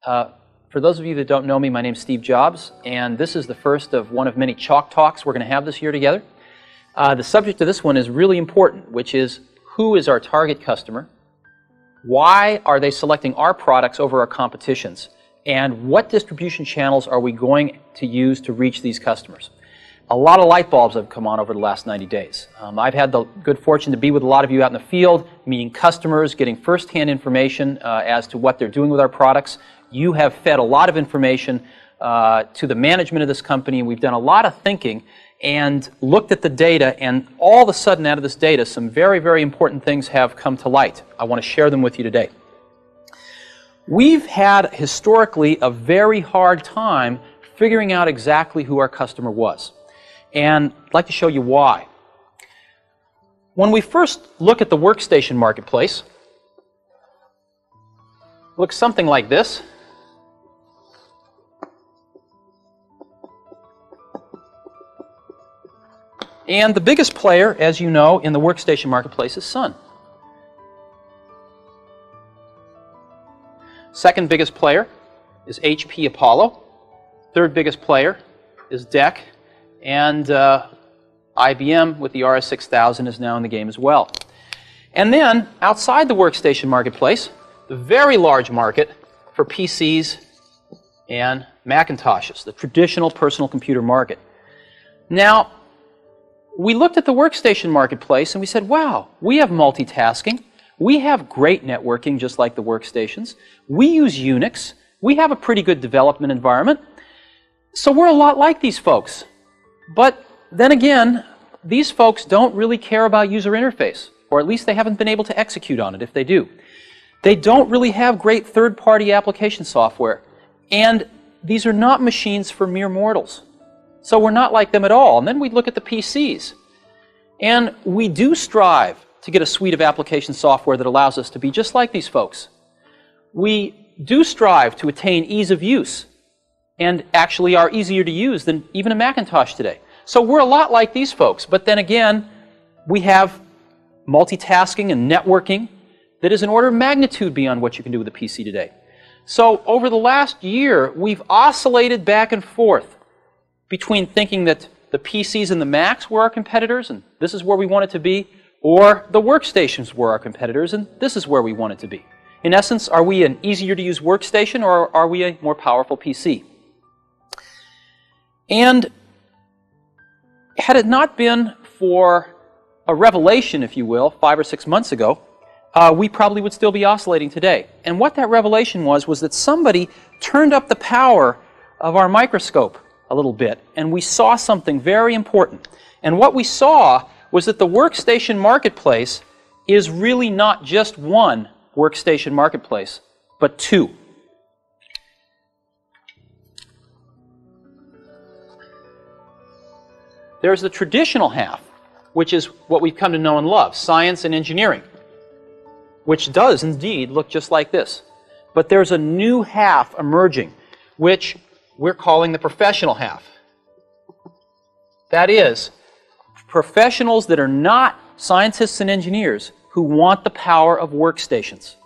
For those of you that don't know me, my name's Steve Jobs, and this is the first of one of many Chalk Talks we're going to have this year together. The subject of this one is really important, which is who is our target customer, why are they selecting our products over our competitions, and what distribution channels are we going to use to reach these customers. A lot of light bulbs have come on over the last 90 days. I've had the good fortune to be with a lot of you out in the field, meeting customers, getting first-hand information as to what they're doing with our products. You have fed a lot of information to the management of this company, and we've done a lot of thinking and looked at the data, and all of a sudden out of this data, some very, very important things have come to light. I want to share them with you today. We've had historically a very hard time figuring out exactly who our customer was. And I'd like to show you why. When we first look at the workstation marketplace, it looks something like this. And the biggest player, as you know, in the workstation marketplace is Sun. Second biggest player is HP Apollo. Third biggest player is DEC. And IBM with the RS-6000 is now in the game as well. And then, outside the workstation marketplace, the very large market for PCs and Macintoshes, the traditional personal computer market. Now, we looked at the workstation marketplace and we said, wow, we have multitasking. We have great networking just like the workstations. We use Unix. We have a pretty good development environment. So we're a lot like these folks. But then again, these folks don't really care about user interface, or at least they haven't been able to execute on it if they do. They don't really have great third-party application software, and these are not machines for mere mortals. So we're not like them at all. And then we look at the PCs, and we do strive to get a suite of application software that allows us to be just like these folks. We do strive to attain ease of use, and actually are easier to use than even a Macintosh today. So we're a lot like these folks, but then again, we have multitasking and networking that is an order of magnitude beyond what you can do with a PC today. So over the last year, we've oscillated back and forth between thinking that the PCs and the Macs were our competitors, and this is where we want it to be, or the workstations were our competitors, and this is where we want it to be. In essence, are we an easier-to-use workstation, or are we a more powerful PC? And had it not been for a revelation, if you will, 5 or 6 months ago, we probably would still be oscillating today. And what that revelation was that somebody turned up the power of our microscope a little bit, and we saw something very important. And what we saw was that the workstation marketplace is really not just one workstation marketplace, but two. There's the traditional half, which is what we've come to know and love, science and engineering, which does indeed look just like this. But there's a new half emerging, which we're calling the professional half. That is, professionals that are not scientists and engineers who want the power of workstations.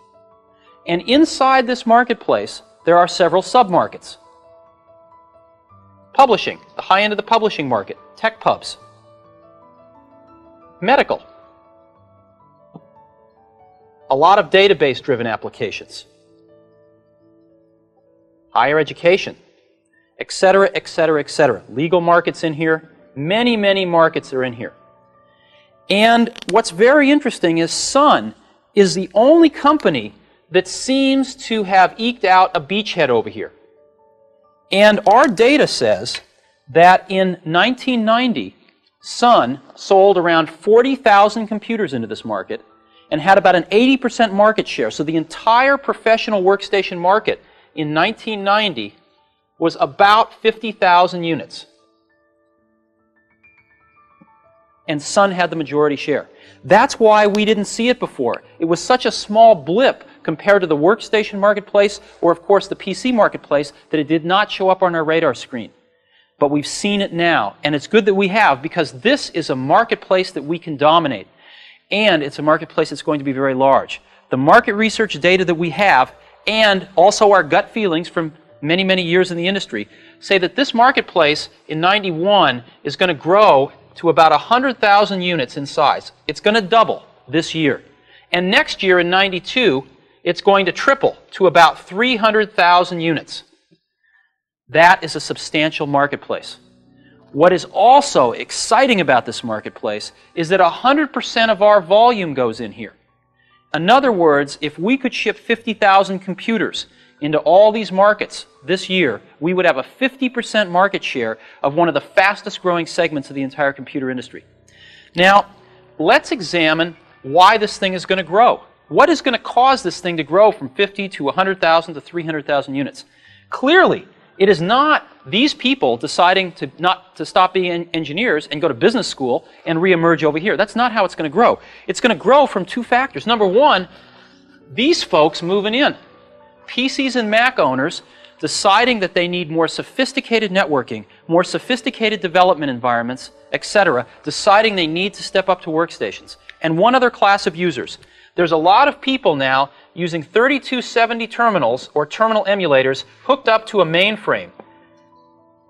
And inside this marketplace, there are several sub-markets. Publishing, the high end of the publishing market, tech pubs. Medical, a lot of database-driven applications. Higher education, etc., etc., etc. Legal markets in here, many, many markets are in here. And what's very interesting is Sun is the only company that seems to have eked out a beachhead over here. And our data says that in 1990, Sun sold around 40,000 computers into this market and had about an 80% market share. So the entire professional workstation market in 1990 was about 50,000 units. And Sun had the majority share. That's why we didn't see it before. It was such a small blip compared to the workstation marketplace or, of course, the PC marketplace that it did not show up on our radar screen. But we've seen it now, and it's good that we have because this is a marketplace that we can dominate. And it's a marketplace that's going to be very large. The market research data that we have and also our gut feelings from many, many years in the industry, say that this marketplace in 91 is going to grow to about 100,000 units in size. It's going to double this year. And next year in 92, it's going to triple to about 300,000 units. That is a substantial marketplace. What is also exciting about this marketplace is that 100% of our volume goes in here. In other words, if we could ship 50,000 computers into all these markets this year, we would have a 50% market share of one of the fastest growing segments of the entire computer industry. Now, let's examine why this thing is going to grow. What is going to cause this thing to grow from 50 to 100,000 to 300,000 units? Clearly, it is not these people deciding to stop being engineers and go to business school and reemerge over here. That's not how it's going to grow. It's going to grow from two factors. Number one, these folks moving in. PCs and Mac owners deciding that they need more sophisticated networking, more sophisticated development environments, etc., deciding they need to step up to workstations. And one other class of users. There's a lot of people now using 3270 terminals or terminal emulators hooked up to a mainframe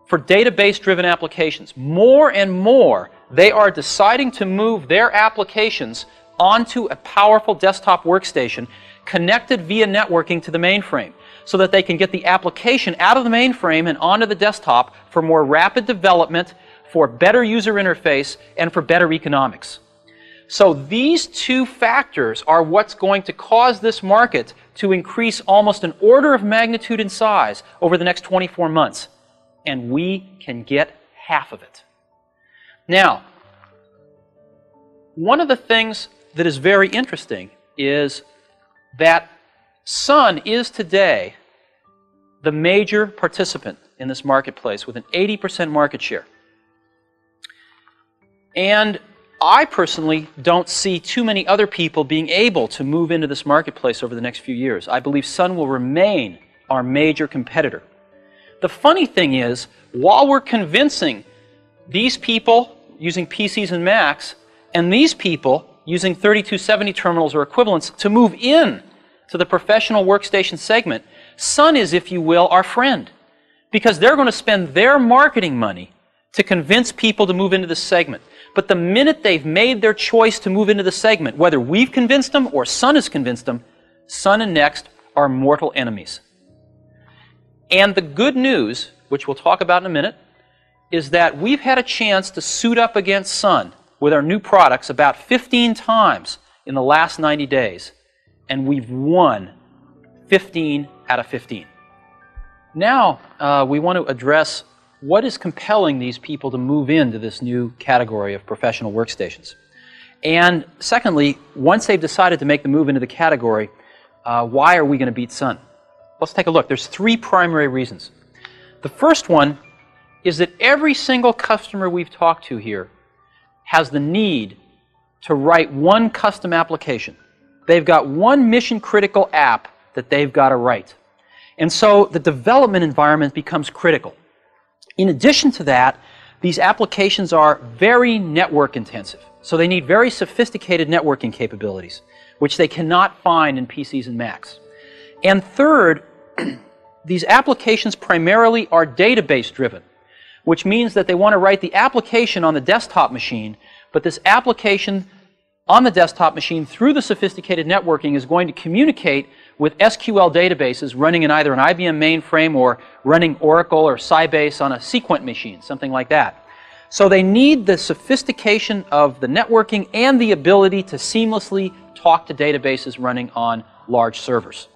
for database-driven applications. More and more, they are deciding to move their applications onto a powerful desktop workstation connected via networking to the mainframe so that they can get the application out of the mainframe and onto the desktop for more rapid development, for better user interface, and for better economics. So these two factors are what's going to cause this market to increase almost an order of magnitude in size over the next 24 months. And we can get half of it. Now, one of the things that is very interesting is that Sun is today the major participant in this marketplace with an 80% market share. And I personally don't see too many other people being able to move into this marketplace over the next few years. I believe Sun will remain our major competitor. The funny thing is, while we're convincing these people using PCs and Macs and these people using 3270 terminals or equivalents to move in to the professional workstation segment, Sun is, if you will, our friend. Because they're going to spend their marketing money to convince people to move into this segment. But the minute they've made their choice to move into the segment, whether we've convinced them or Sun has convinced them, Sun and Next are mortal enemies. And the good news, which we'll talk about in a minute, is that we've had a chance to suit up against Sun with our new products about 15 times in the last 90 days. And we've won 15 out of 15. Now we want to address what is compelling these people to move into this new category of professional workstations. And secondly, once they've decided to make the move into the category, why are we going to beat Sun? Let's take a look. There's three primary reasons. The first one is that every single customer we've talked to here has the need to write one custom application. They've got one mission-critical app that they've got to write. And so the development environment becomes critical. In addition to that, these applications are very network intensive. So they need very sophisticated networking capabilities, which they cannot find in PCs and Macs. And third, these applications primarily are database driven, which means that they want to write the application on the desktop machine, but this application on the desktop machine through the sophisticated networking is going to communicate with SQL databases running in either an IBM mainframe or running Oracle or Sybase on a Sequent machine, something like that. So they need the sophistication of the networking and the ability to seamlessly talk to databases running on large servers.